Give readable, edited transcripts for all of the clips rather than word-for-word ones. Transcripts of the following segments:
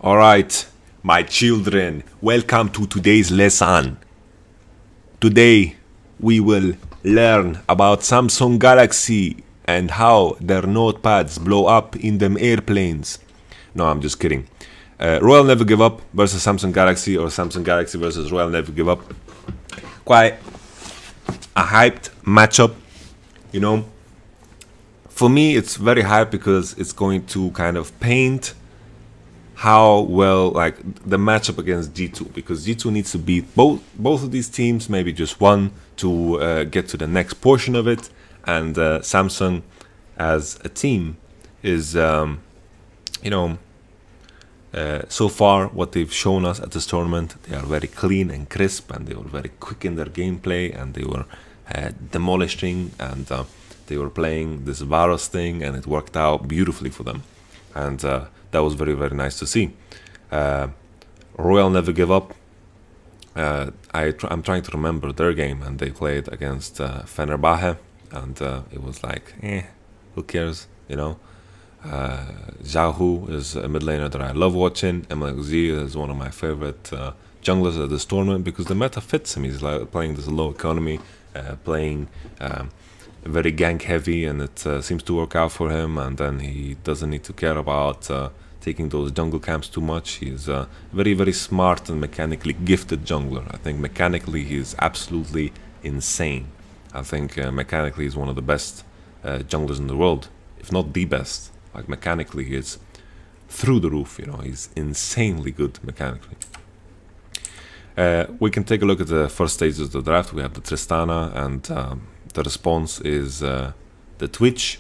Alright, my children, welcome to today's lesson. Today we will learn about Samsung Galaxy and how their notepads blow up in them airplanes. No, I'm just kidding. Royal Never Give Up versus Samsung Galaxy, or Samsung Galaxy versus Royal Never Give Up. Quite a hyped matchup, you know. For me, it's very hyped because it's going to kind of paint how well, like, the matchup against G2, because G2 needs to beat both of these teams, maybe just one, to get to the next portion of it. And Samsung as a team is, you know, so far what they've shown us at this tournament, they are very clean and crisp, and they were very quick in their gameplay, and they were demolishing, and they were playing this Varus thing, and it worked out beautifully for them. And that was very, very nice to see. Royal Never Give Up. I'm trying to remember their game, and they played against Fenerbahce, and it was like, who cares, you know. Zhao is a mid laner that I love watching. MLZ is one of my favorite junglers at this tournament because the meta fits him. He's like playing this low economy, playing very gank heavy, and it seems to work out for him. And then he doesn't need to care about taking those jungle camps too much. He's a very, very smart and mechanically gifted jungler. I think mechanically he's absolutely insane. I think mechanically he's one of the best junglers in the world, if not the best. Like, mechanically he is through the roof, you know. He's insanely good mechanically. We can take a look at the first stages of the draft. We have the Tristana, and the response is the Twitch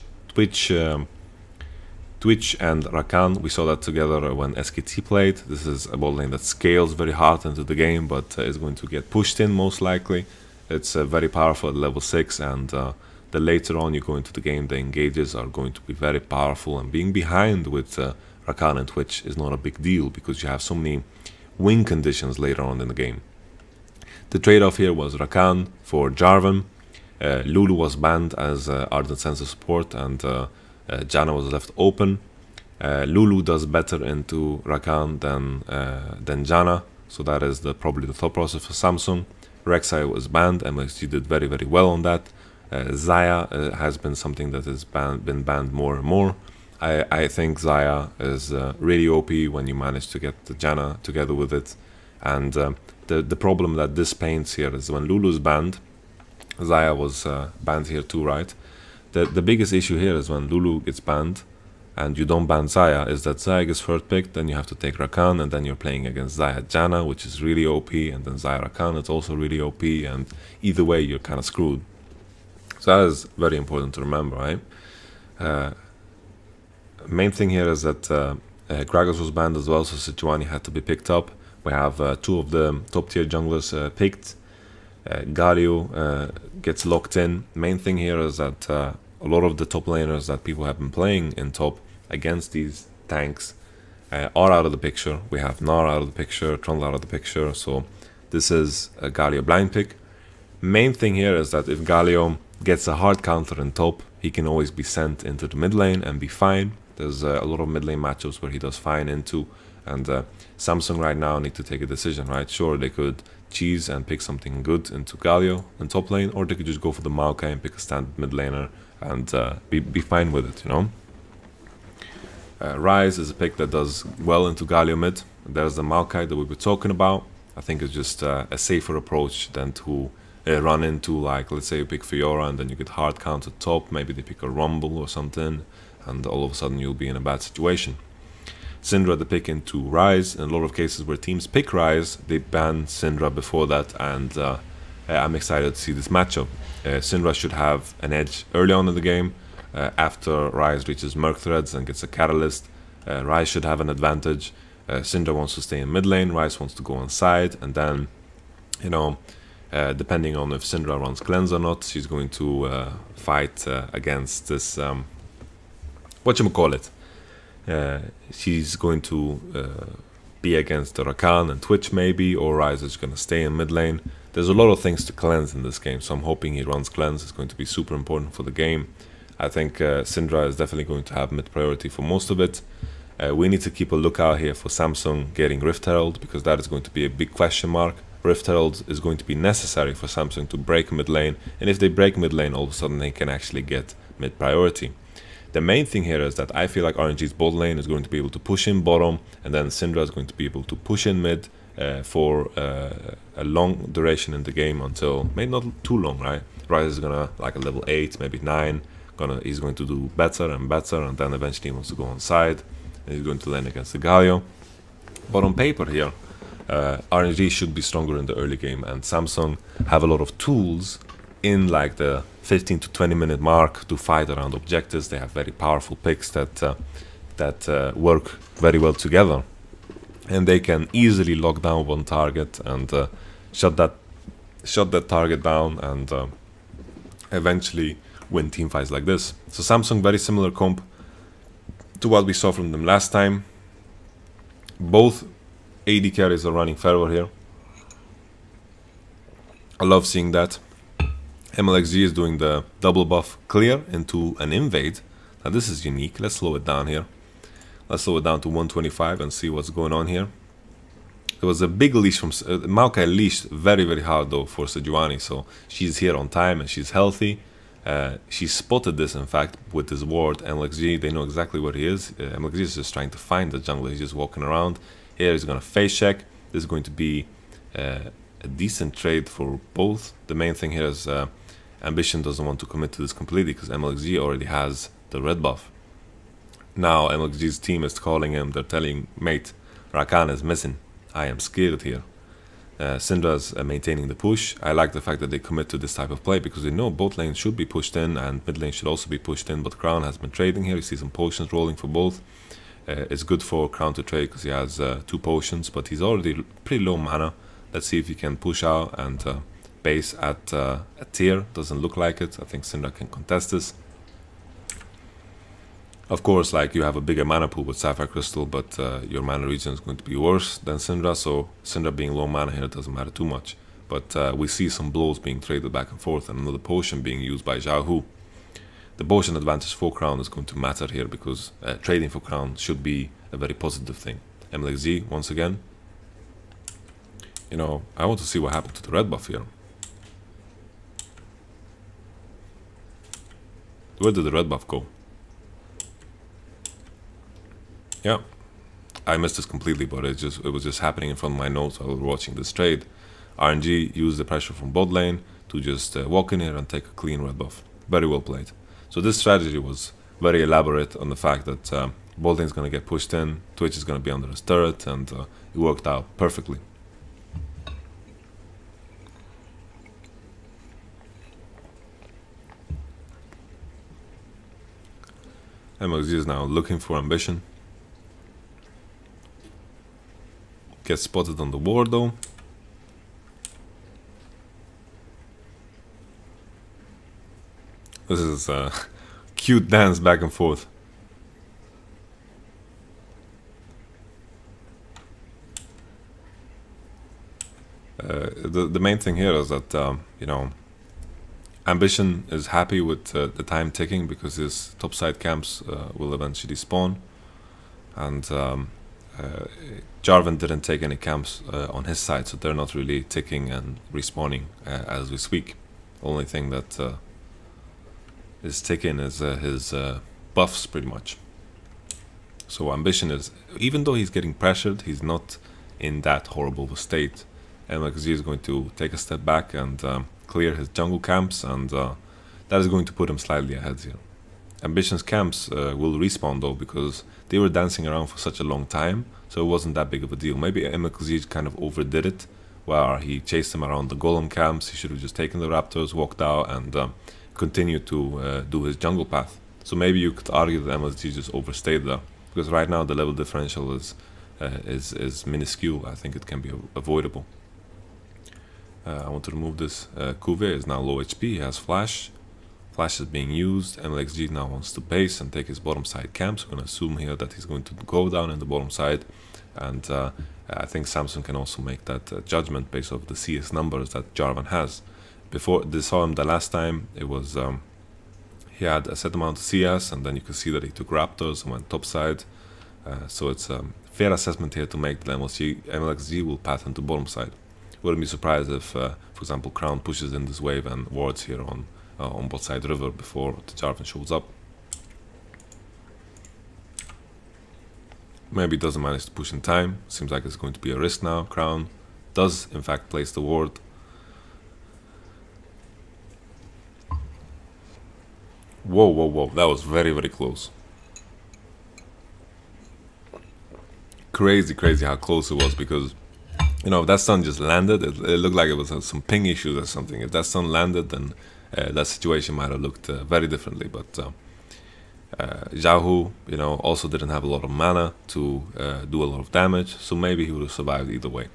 and Rakan. We saw that together when SKT played. This is a bot lane that scales very hard into the game, but is going to get pushed in most likely. It's very powerful at level 6, and the later on you go into the game, the engages are going to be very powerful, and being behind with Rakan and Twitch is not a big deal because you have so many win conditions later on in the game. The trade-off here was Rakan for Jarvan. Lulu was banned as Ardent Sense of support, and Janna was left open. Lulu does better into Rakan than Janna, so that is probably the thought process for Samsung. Rek'Sai was banned, and MSG did very, very well on that. Xayah has been something that has been banned more and more. I think Xayah is really OP when you manage to get the Janna together with it. And the problem that this paints here is when Lulu's banned, Xayah was banned here too, right? The biggest issue here is when Lulu gets banned and you don't ban Xayah, is that Xayah gets first picked, then you have to take Rakan, and then you're playing against Xayah Janna, which is really OP, and then Xayah Rakan, it's also really OP, and either way you're kind of screwed. So that is very important to remember, right? Main thing here is that Gragas was banned as well, so Sejuani had to be picked up. We have two of the top tier junglers picked. Galio gets locked in. Main thing here is that a lot of the top laners that people have been playing in top against these tanks are out of the picture. We have Gnar out of the picture, Trundle out of the picture, so this is a Galio blind pick. Main thing here is that if Galio gets a hard counter in top, he can always be sent into the mid lane and be fine. There's a lot of mid lane matchups where he does fine into, and Samsung right now need to take a decision, right? Sure, they could cheese and pick something good into Galio in top lane, or they could just go for the Maokai and pick a standard mid laner and be fine with it, you know. Ryze is a pick that does well into Galio mid. There's the Maokai that we were talking about. I think it's just a safer approach than to run into, like, let's say you pick Fiora and then you get hard counter top, maybe they pick a Rumble or something, and all of a sudden you'll be in a bad situation. Syndra the pick into Ryze. In a lot of cases where teams pick Ryze, they ban Syndra before that, and I'm excited to see this matchup. Syndra should have an edge early on in the game. After Ryze reaches Merc Threads and gets a Catalyst, Ryze should have an advantage. Syndra wants to stay in mid lane, Ryze wants to go on side, and then, you know, depending on if Syndra runs Cleanse or not, she's going to fight against this, whatchamacallit. She's going to be against the Rakan and Twitch maybe, or Ryze is going to stay in mid lane. There's a lot of things to cleanse in this game, so I'm hoping he runs Cleanse. It's going to be super important for the game. I think Syndra is definitely going to have mid priority for most of it. We need to keep a lookout here for Samsung getting Rift Herald, because that is going to be a big question mark. Rift Herald is going to be necessary for Samsung to break mid lane, and if they break mid lane, all of a sudden they can actually get mid priority. The main thing here is that I feel like RNG's bot lane is going to be able to push in bottom, and then Syndra is going to be able to push in mid for a long duration in the game, until maybe not too long, right? Ryze is gonna, like a level 8, maybe 9, he's going to do better and better, and then eventually he wants to go on side, and he's going to lane against the Galio. But on paper here, RNG should be stronger in the early game, and Samsung have a lot of tools in like the 15 to 20 minute mark to fight around objectives. They have very powerful picks that work very well together, and they can easily lock down one target and shut that target down, and eventually win team fights like this. So Samsung, very similar comp to what we saw from them last time. Both AD carries are running Fervor here. I love seeing that. MLXG is doing the double buff clear into an invade. Now this is unique. Let's slow it down here. Let's slow it down to 125 and see what's going on here. There was a big leash from Maokai, leashed very, very hard though for Sejuani, so she's here on time and she's healthy. She spotted this, in fact, with his ward. MLXG, they know exactly where he is. MLXG is just trying to find the jungler. He's just walking around. Here he's going to face check. This is going to be a decent trade for both. The main thing here is Ambition doesn't want to commit to this completely, because MLXG already has the red buff. Now MLXG's team is calling him. They're telling, mate, Rakan is missing. I am scared here. Syndra's maintaining the push. I like the fact that they commit to this type of play, because they know both lanes should be pushed in and mid lane should also be pushed in, but Crown has been trading here. You see some potions rolling for both. It's good for Crown to trade because he has 2 potions, but he's already pretty low mana. Let's see if he can push out and base at a tier. Doesn't look like it. I think Syndra can contest this. Of course, like, you have a bigger mana pool with Sapphire Crystal, but your mana regen is going to be worse than Syndra, so Syndra being low mana here doesn't matter too much. But we see some blows being traded back and forth, and another potion being used by Xiao Hu. The potion advantage for Crown is going to matter here, because trading for Crown should be a very positive thing. MLXZ, once again. You know, I want to see what happened to the red buff here. Where did the red buff go? Yeah, I missed this completely, but it was just happening in front of my nose while we were watching this trade. RNG used the pressure from bot lane to just walk in here and take a clean red buff. Very well played. So this strategy was very elaborate on the fact that bot lane is going to get pushed in, Twitch is going to be under his turret, and it worked out perfectly. MLG is now looking for Ambition. Gets spotted on the ward though. This is a cute dance back and forth. The main thing here is that you know, Ambition is happy with the time ticking, because his topside camps will eventually spawn, and Jarvan didn't take any camps on his side, so they're not really ticking and respawning as we speak. The only thing that is ticking is his buffs, pretty much. So Ambition is, even though he's getting pressured, he's not in that horrible of a state. MXZ is going to take a step back and clear his jungle camps, and that is going to put him slightly ahead here. Ambition's camps will respawn though, because they were dancing around for such a long time, so it wasn't that big of a deal. Maybe MXZ kind of overdid it, where he chased them around the golem camps. He should have just taken the raptors, walked out, and continued to do his jungle path. So maybe you could argue that MXZ just overstayed there, because right now the level differential is minuscule. I think it can be avoidable. I want to remove this. Kuve is now low HP, he has flash. Flash is being used. MLXG now wants to base and take his bottom side camp, so we're going to assume here that he's going to go down in the bottom side. And I think Samsung can also make that judgment based off the CS numbers that Jarvan has. Before they saw him the last time, it was he had a set amount of CS, and then you could see that he took raptors and went topside. So it's a fair assessment here to make that MLXG will pattern to bottom side. Wouldn't be surprised if, for example, Crown pushes in this wave and wards here on both side river before the Jarvan shows up. Maybe doesn't manage to push in time. Seems like it's going to be a risk now. Crown does in fact place the ward. Whoa, whoa, whoa. That was very, very close. Crazy, crazy how close it was, because, you know, if that stun just landed, it looked like it was some ping issues or something. If that stun landed, then that situation might have looked very differently. But Xiaohu, you know, also didn't have a lot of mana to do a lot of damage, so maybe he would have survived either way.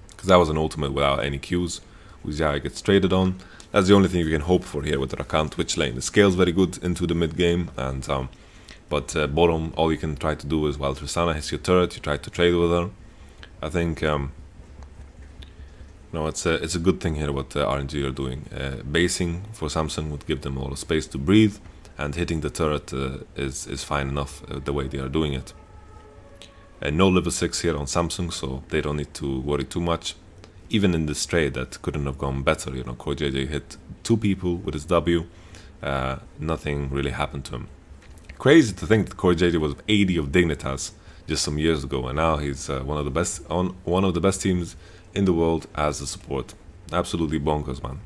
Because that was an ultimate without any Qs. Xiao gets traded on. That's the only thing you can hope for here with the Rakan Twitch lane. The scale's very good into the mid game, and but bottom, all you can try to do is, while Tristana hits your turret, you try to trade with her. I think no, it's a good thing here what RNG are doing. Basing for Samsung would give them a lot of space to breathe, and hitting the turret is fine enough the way they are doing it. No level 6 here on Samsung, so they don't need to worry too much. Even in this trade, that couldn't have gone better. You know, CoreJJ hit 2 people with his W. Nothing really happened to him. Crazy to think that CoreJJ was 80 of Dignitas just some years ago, and now he's one of the best on one of the best teams in the world as a support. Absolutely bonkers, man.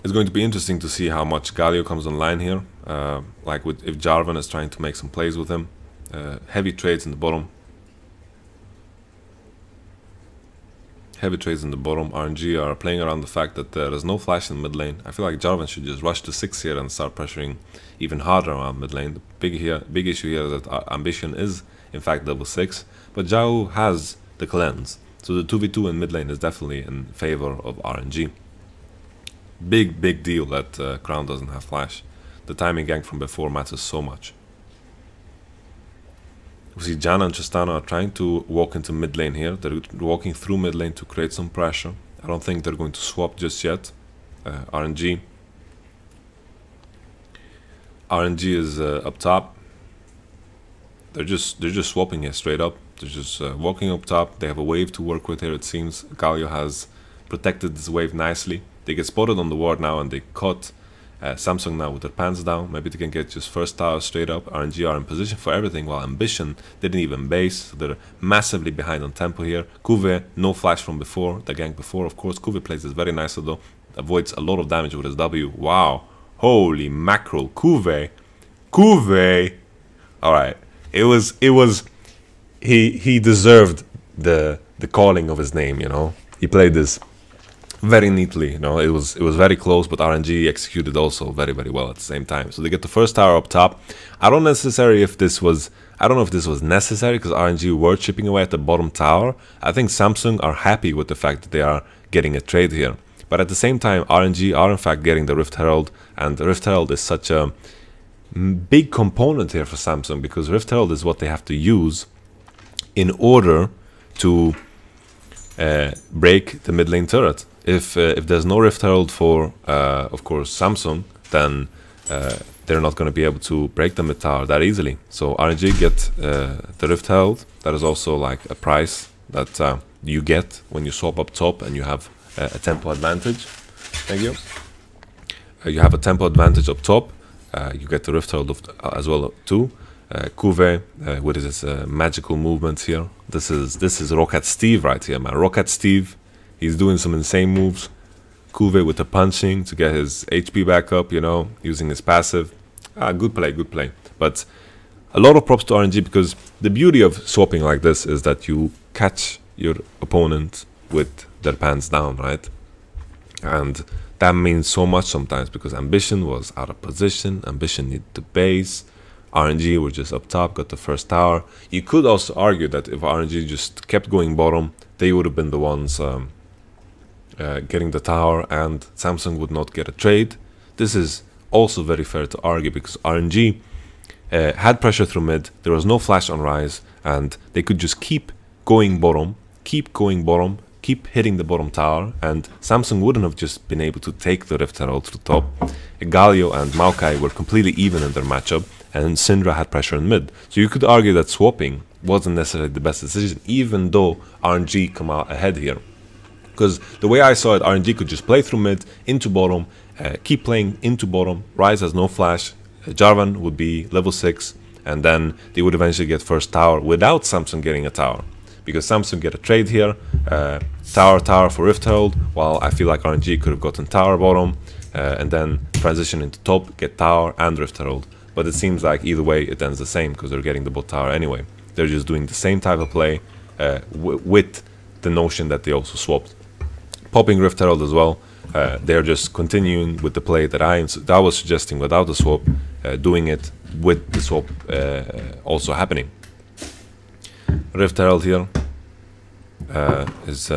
It's going to be interesting to see how much Galio comes online here. Like if Jarvan is trying to make some plays with him. Heavy trades in the bottom. Heavy trades in the bottom. RNG are playing around the fact that there is no flash in mid lane. I feel like Jarvan should just rush to 6 here and start pressuring even harder around mid lane. The big issue here is that Ambition is in fact level 6, but Xiao has the cleanse. So the 2v2 in mid lane is definitely in favor of RNG. Big deal that Crown doesn't have flash. The timing gank from before matters so much. We see Janna and Tristana are trying to walk into mid lane here. They're walking through mid lane to create some pressure. I don't think they're going to swap just yet. RNG is up top. They're just swapping here straight up. They're just walking up top. They have a wave to work with here, it seems. Galio has protected this wave nicely. They get spotted on the ward now, and they caught Samsung now with their pants down. Maybe they can get just first tower straight up. RNG are in position for everything, while Ambition didn't even base. So they're massively behind on tempo here. Kuve, no flash from before, the gank before, of course. Kuve plays this very nicely though. Avoids a lot of damage with his W. Wow. Holy mackerel. Kuve. Alright. He deserved the calling of his name, you know. He played this very neatly, you know. It was very close, but RNG executed also very well at the same time. So they get the first tower up top. I don't know if this was necessary, because RNG were chipping away at the bottom tower. I think Samsung are happy with the fact that they are getting a trade here. But at the same time, RNG are in fact getting the Rift Herald, and the Rift Herald is such a big component here for Samsung, because Rift Herald is what they have to use in order to break the mid lane turret. If there's no Rift Herald for, of course, Samsung, then they're not going to be able to break the mid tower that easily. So RNG get the Rift Herald. That is also like a price that you get when you swap up top and you have a tempo advantage. Thank you. You have a tempo advantage up top. You get the Rift Herald as well too. Kuve with his magical movements here. This is Rocket Steve right here, man. Rocket Steve. He's doing some insane moves. Kuve with the punching to get his HP back up, you know, using his passive. Good play. But a lot of props to RNG, because the beauty of swapping like this is that you catch your opponent with their pants down, right? And that means so much sometimes, because Ambition was out of position. Ambition needed the base. RNG were just up top, got the first tower. You could also argue that if RNG just kept going bottom, they would have been the ones getting the tower, and Samsung would not get a trade. This is also very fair to argue, because RNG had pressure through mid, there was no flash on Rise, and they could just keep going bottom, keep hitting the bottom tower, and Samsung wouldn't have just been able to take the Rift Herald to the top. Galio and Maokai were completely even in their matchup, and Syndra had pressure in mid. So you could argue that swapping wasn't necessarily the best decision, even though RNG come out ahead here. Because the way I saw it, RNG could just play through mid, into bottom, keep playing into bottom, Ryze has no flash, Jarvan would be level 6, and then they would eventually get first tower without Samsung getting a tower. Because Samsung get a trade here, tower for Rift Herald, while I feel like RNG could have gotten tower bottom, and then transition into top, get tower and Rift Herald. But it seems like either way it ends the same, because they're getting the bot tower anyway. They're just doing the same type of play with the notion that they also swapped. Popping Rift Herald as well, they're just continuing with the play that I was suggesting without the swap, doing it with the swap also happening. Rift Herald here is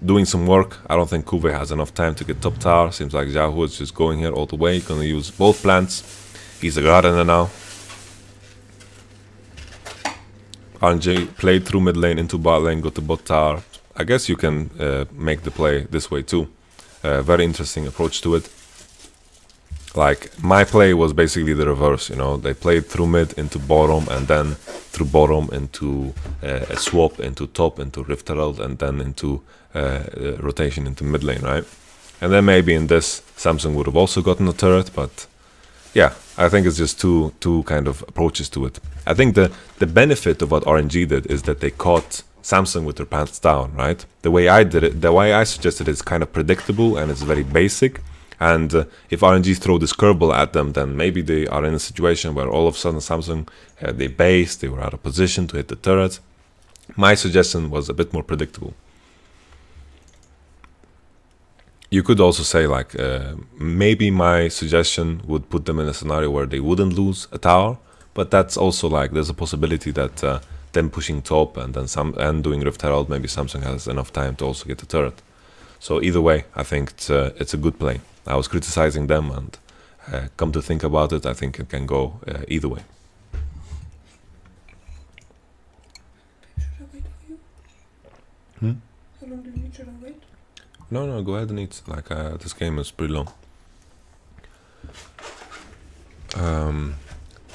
doing some work. I don't think Kuve has enough time to get top tower. Seems like Yahoo is just going here all the way, gonna use both plants. He's a gardener now. RNG played through mid lane into bot lane, got the bot tower. I guess you can make the play this way too. Very interesting approach to it. Like, my play was basically the reverse, you know. They played through mid into bottom, and then through bottom into a swap into top, into Rift Herald, and then into rotation into mid lane, right? And then maybe in this, Samsung would have also gotten a turret, but yeah, I think it's just two kind of approaches to it. I think the benefit of what RNG did is that they caught Samsung with their pants down, right? The way I did it, the way I suggested it is kind of predictable and it's very basic. And if RNG throw this curveball at them, then maybe they are in a situation where all of a sudden Samsung, they based, they were out of position to hit the turret. My suggestion was a bit more predictable. You could also say, like, maybe my suggestion would put them in a scenario where they wouldn't lose a tower, but that's also like, there's a possibility that them pushing top and then doing Rift Herald, maybe Samsung has enough time to also get the turret. So either way, I think it's a good play. I was criticizing them, and come to think about it, I think it can go either way. Should I wait for you? How long do you need? Should I wait? No, go ahead and eat. Like, this game is pretty long.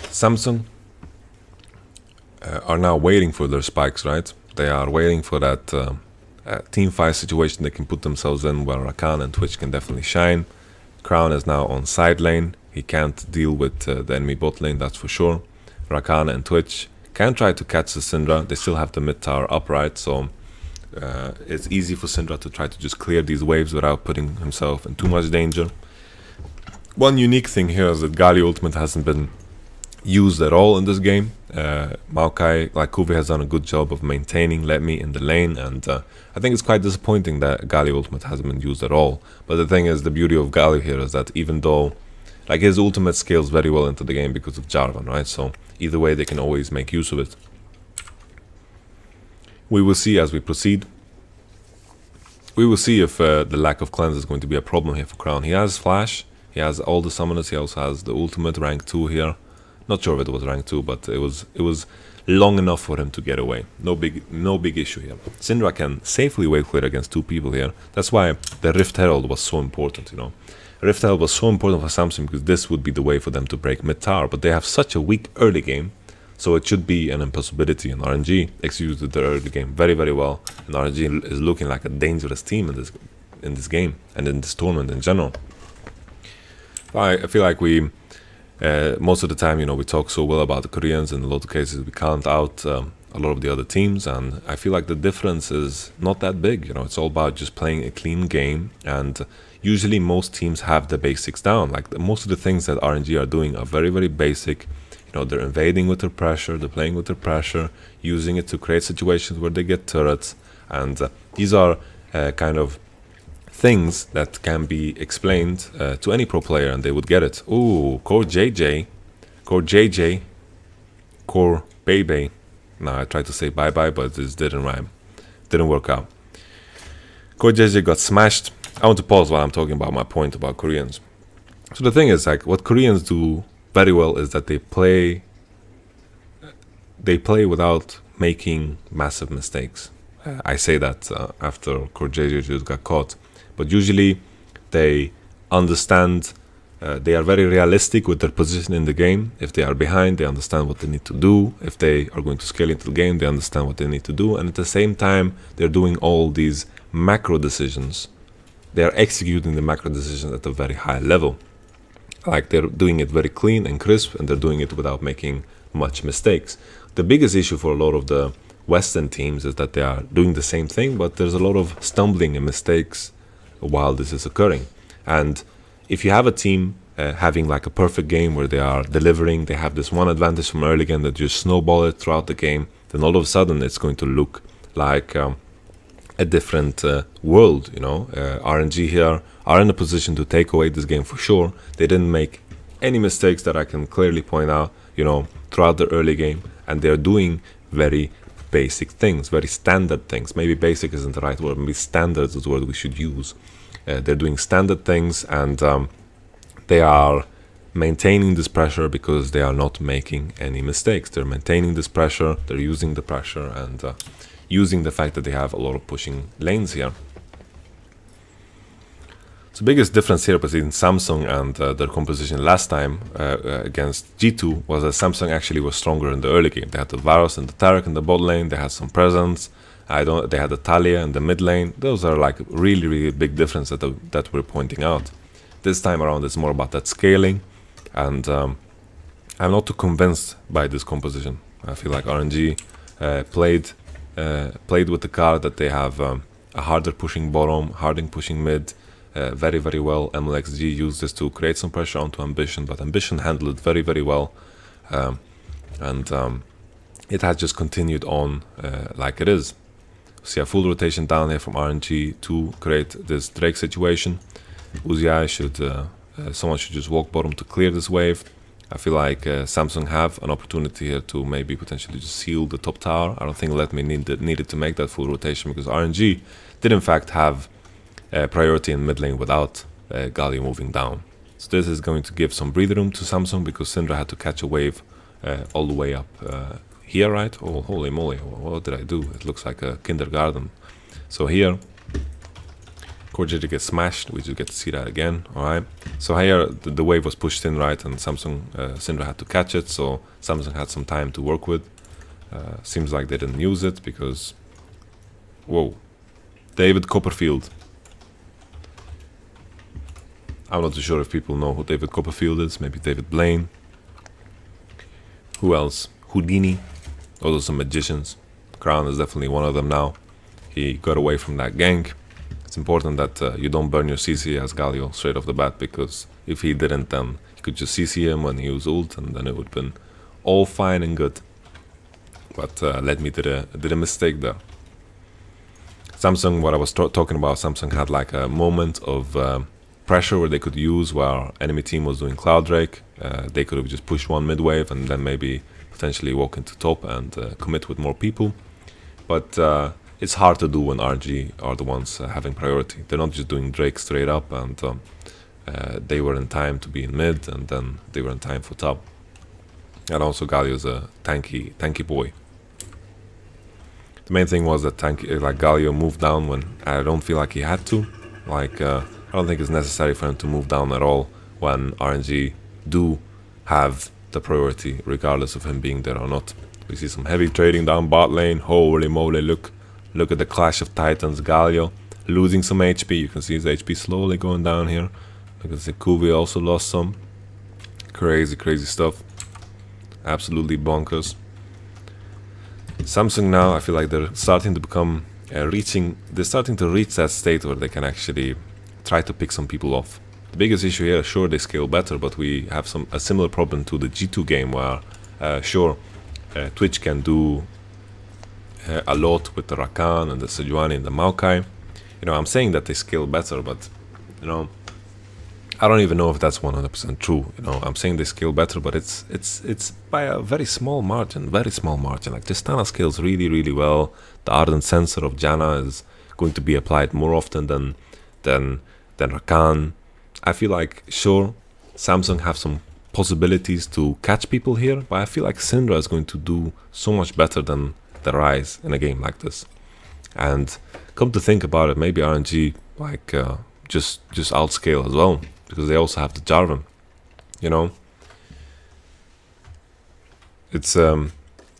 Samsung are now waiting for their spikes, right? They are waiting for that team fight situation they can put themselves in, where Rakan and Twitch can definitely shine. Crown is now on side lane. He can't deal with the enemy bot lane, that's for sure. Rakan and Twitch can try to catch the Syndra. They still have the mid tower upright, so it's easy for Syndra to try to just clear these waves without putting himself in too much danger. One unique thing here is that Gali ultimate hasn't been used at all in this game. Maokai, like Kuve, has done a good job of maintaining Let Me in the lane, and I think it's quite disappointing that Gali ultimate hasn't been used at all. But the thing is, the beauty of Gali here is that even though, like, his ultimate scales very well into the game because of Jarvan, right? So either way, they can always make use of it. We will see as we proceed. We will see if the lack of cleanse is going to be a problem here for Crown. He has flash, he has all the summoners, he also has the ultimate rank 2 here. Not sure if it was rank 2, but it was long enough for him to get away. No big issue here. Syndra can safely wave clear against 2 people here. That's why the Rift Herald was so important, you know. Rift Herald was so important for Samsung because this would be the way for them to break mid tower, but they have such a weak early game, so it should be an impossibility, and RNG executed their early game very, very well, and RNG is looking like a dangerous team in this game and in this tournament in general. I feel like we most of the time, you know, we talk so well about the Koreans, and in a lot of cases we count out a lot of the other teams, and I feel like the difference is not that big. You know, it's all about just playing a clean game, and usually most teams have the basics down. Like, most of the things that RNG are doing are very, very basic. You know, they're invading with their pressure, they're playing with their pressure, using it to create situations where they get turrets, and these are kind of things that can be explained to any pro player, and they would get it. Ooh, Core JJ, Core Bebe. Now I tried to say bye-bye, but this didn't rhyme. Didn't work out. Core JJ got smashed. I want to pause while I'm talking about my point about Koreans. So the thing is, like, what Koreans do very well is that they play without making massive mistakes. I say that after Core JJ just got caught. But usually they understand They are very realistic with their position in the game. If they are behind, they understand what they need to do. If they are going to scale into the game, they understand what they need to do. And at the same time, they're doing all these macro decisions. They are executing the macro decisions at a very high level. Like, they're doing it very clean and crisp, and they're doing it without making much mistakes. The biggest issue for a lot of the Western teams is that they are doing the same thing, but there's a lot of stumbling and mistakes while this is occurring. And if you have a team having like a perfect game where they are delivering, they have this one advantage from early game that you snowball it throughout the game, then all of a sudden it's going to look like a different world, you know. RNG here are in a position to take away this game for sure. They didn't make any mistakes that I can clearly point out, you know, throughout the early game, and they're doing very basic things, very standard things. Maybe basic isn't the right word, maybe standards is the word we should use. They're doing standard things, and they are maintaining this pressure because they are not making any mistakes. They're maintaining this pressure, they're using the pressure, and using the fact that they have a lot of pushing lanes here. So the biggest difference here between Samsung and their composition last time against G2 was that Samsung actually was stronger in the early game. They had the Varus and the Tarek in the bot lane, they had some presence. They had the Talia in the mid lane. Those are like really big difference that we're pointing out. This time around it's more about that scaling, and I'm not too convinced by this composition. I feel like RNG played with the card that they have a harder pushing bottom, harder pushing mid, very well. MLXG used this to create some pressure onto Ambition, but Ambition handled it very well, and it has just continued on like it is. See a full rotation down here from RNG to create this Drake situation. Uzi should, someone should just walk bottom to clear this wave. I feel like Samsung have an opportunity here to maybe potentially just seal the top tower. I don't think Let Me needed to make that full rotation because RNG did in fact have priority in mid lane without Galio moving down. So this is going to give some breathing room to Samsung because Syndra had to catch a wave all the way up here, right? Oh, holy moly, what did I do? It looks like a kindergarten. So here, Corjity gets smashed, we just get to see that again, alright? So here, the wave was pushed in, right, and Samsung, Syndra had to catch it, so Samsung had some time to work with. Seems like they didn't use it because... Whoa. David Copperfield. I'm not too sure if people know who David Copperfield is, maybe David Blaine. Who else? Houdini. Those are some magicians. Crown is definitely one of them now. He got away from that gank. It's important that you don't burn your CC as Galio straight off the bat, because if he didn't, then you could just CC him when he used ult, and then it would have been all fine and good. But Let Me did a mistake there. Samsung, what I was talking about, Samsung had like a moment of pressure where they could use where enemy team was doing Cloud Drake. They could have just pushed one mid wave and then maybe potentially walk into top and commit with more people, but it's hard to do when RNG are the ones having priority. They're not just doing Drake straight up, and they were in time to be in mid, and then they were in time for top. And also Galio's a tanky boy. The main thing was that Galio moved down when I don't feel like he had to. Like I don't think it's necessary for him to move down at all when RNG do have the priority, regardless of him being there or not. We see some heavy trading down bot lane. Holy moly, look at the clash of titans. Galio losing some HP. You can see his HP slowly going down here. You can see Kuvi also lost some. Crazy stuff. Absolutely bonkers. Samsung now, I feel like they're starting to become they're starting to reach that state where they can actually try to pick some people off. The biggest issue here, sure, they scale better, but we have a similar problem to the G2 game where, sure, Twitch can do a lot with the Rakan and the Sejuani and the Maokai. You know, I'm saying that they scale better, but, you know, I don't even know if that's 100% true. You know, I'm saying they scale better, but it's by a very small margin, Like, Tristana scales really well. The Ardent Sensor of Janna is going to be applied more often than Rakan. I feel like, sure, Samsung have some possibilities to catch people here, but I feel like Syndra is going to do so much better than the Ryze in a game like this. And come to think about it, maybe RNG like just outscale as well, because they also have the Jarvan. you know. It's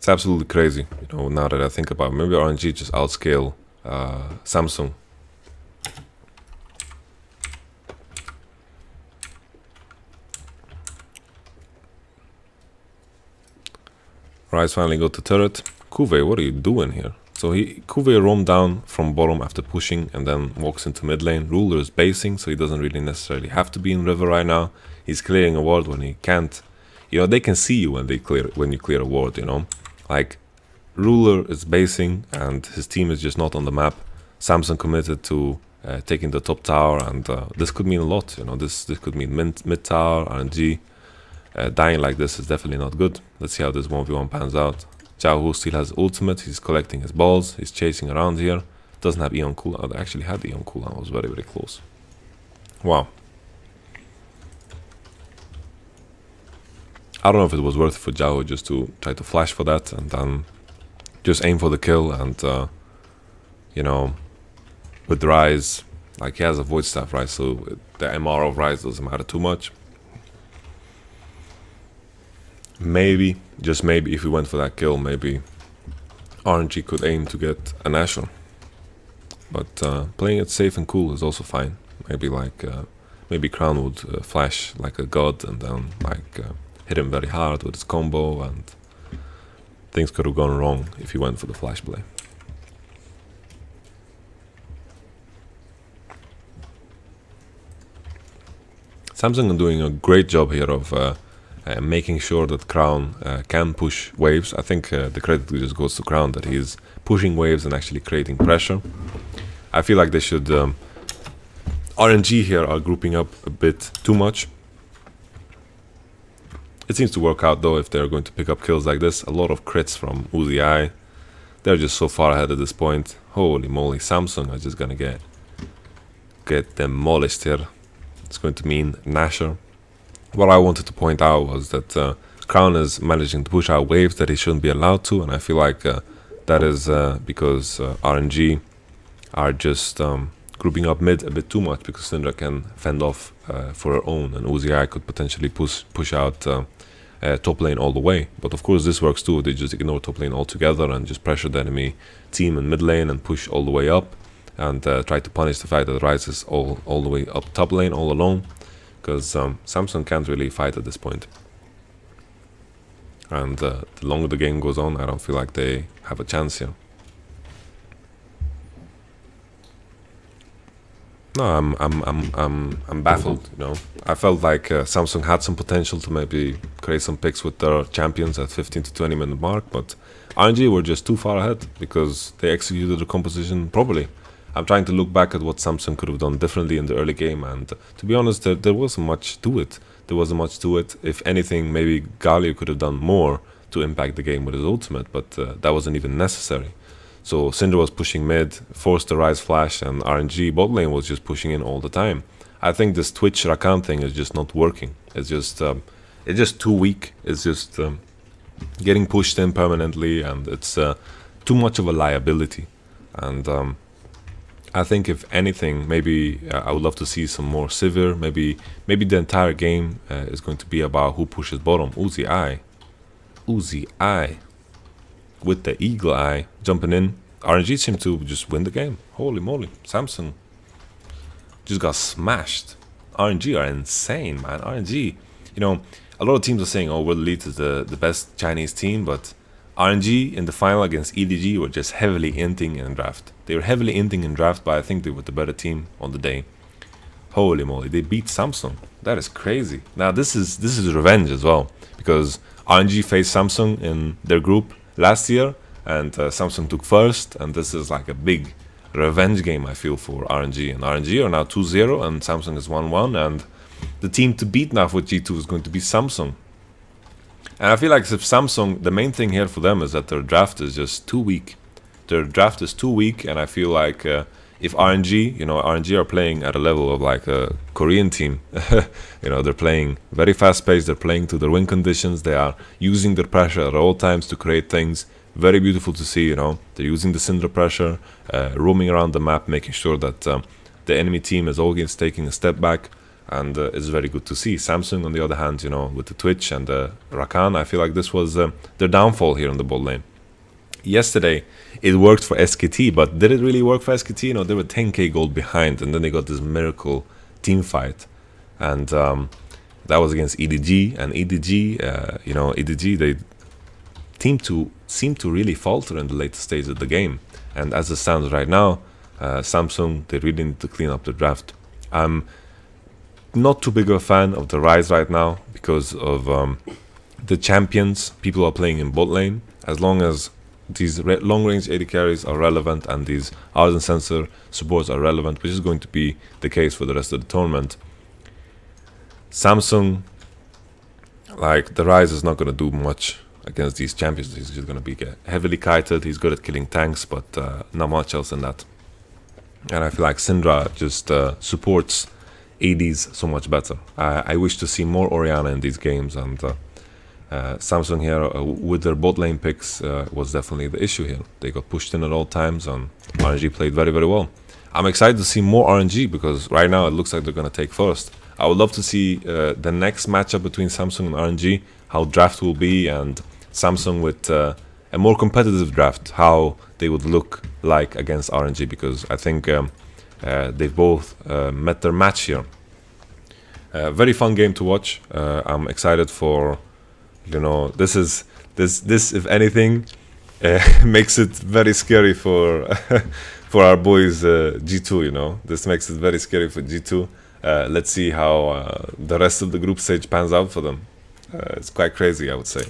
absolutely crazy, you know, now that I think about it. Maybe RNG just outscale Samsung. Rise finally got to turret. Kuve, what are you doing here? So Kuve roamed down from bottom after pushing and then walks into mid lane. Ruler is basing, so he doesn't really necessarily have to be in river right now. He's clearing a ward when he can't. You know, they can see you when you clear a ward, you know. Like, Ruler is basing and his team is just not on the map. Samsung committed to taking the top tower, and this could mean a lot, you know. This could mean mid tower, RNG. Dying like this is definitely not good. Let's see how this 1v1 pans out. Xiaohu still has ultimate, he's collecting his balls, he's chasing around here. Doesn't have Eon cooldown. I actually had Eon cooldown, I was very, very close. Wow. I don't know if it was worth it for Xiaohu just to try to flash for that and then just aim for the kill and, you know, with Rise, like he has a void staff, right? So the MR of Rise doesn't matter too much. Maybe, just maybe, if we went for that kill, maybe RNG could aim to get a Nashor. But playing it safe and cool is also fine. Maybe like, maybe Crown would flash like a god and then like hit him very hard with his combo, and things could have gone wrong if he went for the flash play. Samsung are doing a great job here of making sure that Crown can push waves. I think the credit just goes to Crown that he's pushing waves and actually creating pressure. I feel like they should... RNG here are grouping up a bit too much. It seems to work out though if they're going to pick up kills like this. A lot of crits from Uzi. They're just so far ahead at this point. Holy moly, Samsung are just gonna get demolished here. It's going to mean Nashor. What I wanted to point out was that Crown is managing to push out waves that he shouldn't be allowed to, and I feel like that is because RNG are just grouping up mid a bit too much, because Syndra can fend off for her own, and Uzi could potentially push out top lane all the way. But of course this works too. They just ignore top lane altogether and just pressure the enemy team in mid lane and push all the way up, and try to punish the fact that Rise is all the way up top lane all alone. Because Samsung can't really fight at this point. And the longer the game goes on, I don't feel like they have a chance here. No, I'm baffled, you know. I felt like Samsung had some potential to maybe create some picks with their champions at 15 to 20 minute mark, but RNG were just too far ahead because they executed the composition properly. I'm trying to look back at what Samsung could have done differently in the early game, and to be honest, there wasn't much to it. There wasn't much to it. If anything, maybe Galio could have done more to impact the game with his ultimate, but that wasn't even necessary. So Syndra was pushing mid, forced the Rise flash, and RNG bot lane was just pushing in all the time. I think this Twitch Rakan thing is just not working. It's just too weak. It's just getting pushed in permanently, and it's too much of a liability. And I think if anything, maybe I would love to see some more Sivir. Maybe the entire game is going to be about who pushes bottom. Uzi with the eagle eye jumping in. RNG seemed to just win the game. Holy moly, Samsung just got smashed. RNG are insane, man. RNG, you know, a lot of teams are saying, oh, World Elite is the best Chinese team, but RNG in the final against EDG were just heavily inting in draft. They were heavily inting in draft, but I think they were the better team on the day. Holy moly, they beat Samsung. That is crazy. Now this is revenge as well, because RNG faced Samsung in their group last year, and Samsung took first, and this is like a big revenge game, I feel, for RNG. And RNG are now 2-0, and Samsung is 1-1, and the team to beat now for G2 is going to be Samsung. And I feel like if Samsung, the main thing here for them is that their draft is just too weak. Their draft is too weak, and I feel like if RNG, you know, RNG are playing at a level of like a Korean team. You know, they're playing very fast paced, they're playing to their win conditions, they are using their pressure at all times to create things. Very beautiful to see, you know. They're using the Syndra pressure, roaming around the map, making sure that the enemy team is always taking a step back. and it's very good to see. Samsung, on the other hand, you know, with the Twitch and the Rakan, I feel like this was their downfall here in the bot lane. Yesterday, it worked for SKT, but did it really work for SKT? You know, they were 10k gold behind, and then they got this miracle team fight, and that was against EDG, and EDG, you know, EDG, they seem to really falter in the later stage of the game, and as it stands right now, Samsung, they really need to clean up the draft. I'm not too big of a fan of the Rise right now because of the champions people are playing in bot lane. As long as these long-range AD carries are relevant and these Ardent Sensor supports are relevant, which is going to be the case for the rest of the tournament, Samsung, like, the Rise is not going to do much against these champions. He's just going to be heavily kited. He's good at killing tanks, but not much else than that. And I feel like Syndra just supports ADs so much better. I wish to see more Orianna in these games, and Samsung here with their bot lane picks was definitely the issue here. They got pushed in at all times, and RNG played very, very well. I'm excited to see more RNG because right now it looks like they're going to take first. I would love to see the next matchup between Samsung and RNG, how draft will be, and Samsung with a more competitive draft, how they would look like against RNG, because I think they've both met their match here. Very fun game to watch. I'm excited for, you know, this if anything makes it very scary for for our boys G2. You know, this makes it very scary for G2. Let's see how the rest of the group stage pans out for them. It's quite crazy, I would say.